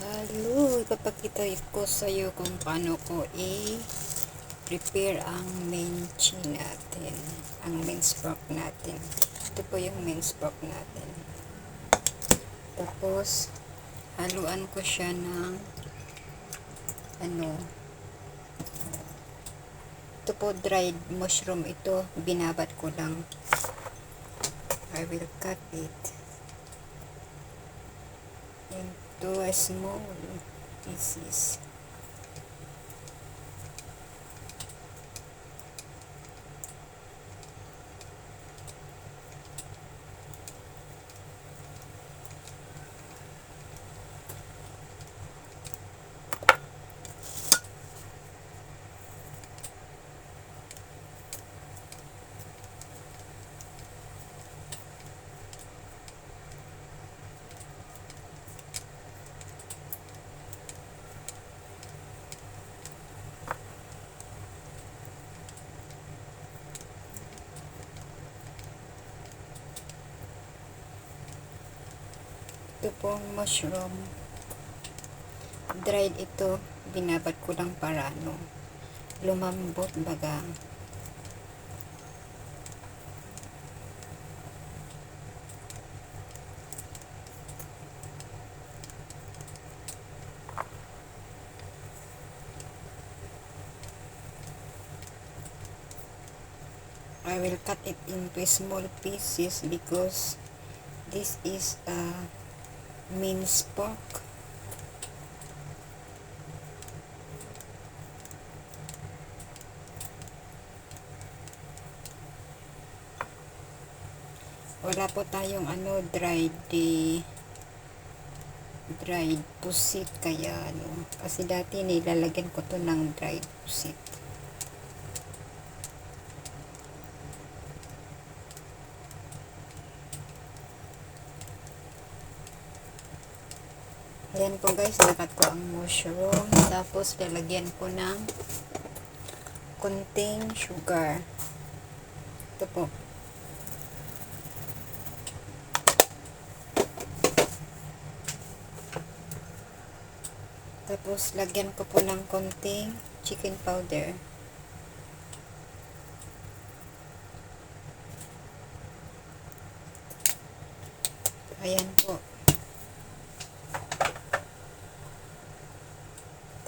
Hello, ipapakita ko sa iyo kung paano ko i-prepare ang mince natin, ang mince pork natin. Ito po yung mince pork natin. Tapos haluan ko siya ng ito po dried mushroom, ito binabat ko lang. I will cut it into a small pieces. Ito pong mushroom dried, ito binabat ko lang para lumambot baga. I will cut it into small pieces because this is a minced pork. Wala po tayong dried pusit, kaya kasi dati nilalagyan ko to ng dried pusit. Ayan po guys, nakat ko ang mushroom. Tapos lalagyan ko ng konting sugar. Ito po. Tapos lagyan ko po ng konting chicken powder. Ayan po.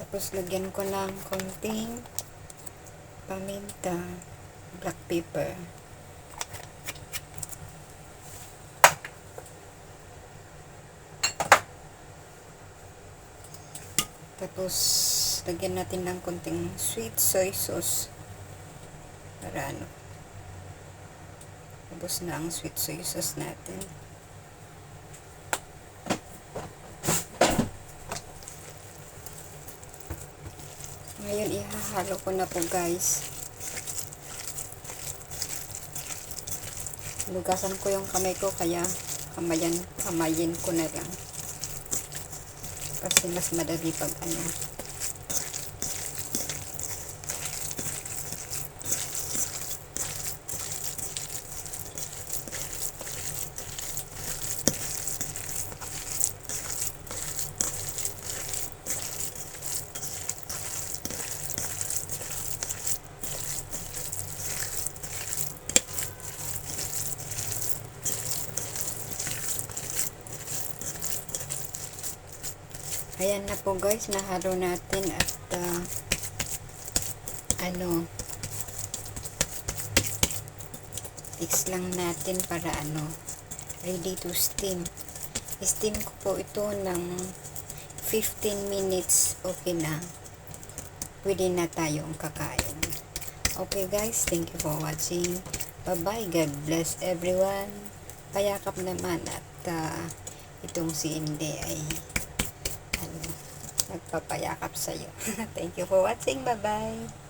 Tapos lagyan ko ng konting paminta, black pepper. Tapos lagyan natin ng konting sweet soy sauce para ubos na ang sweet soy sauce natin. Ngayon ihahalo ko na po guys. Lugasan ko yung kamay ko, kaya kamayin ko na lang. Kasi mas madali pag Ayan na po guys, nahalo natin at fix lang natin para ready to steam. Steam ko po ito ng 15 minutes. Okay na, pwede na tayong kakain. Okay guys, thank you for watching. Bye bye, God bless everyone. Payakap naman at itong si Inday ay nagpapayakap sa'yo. Thank you for watching. Bye-bye.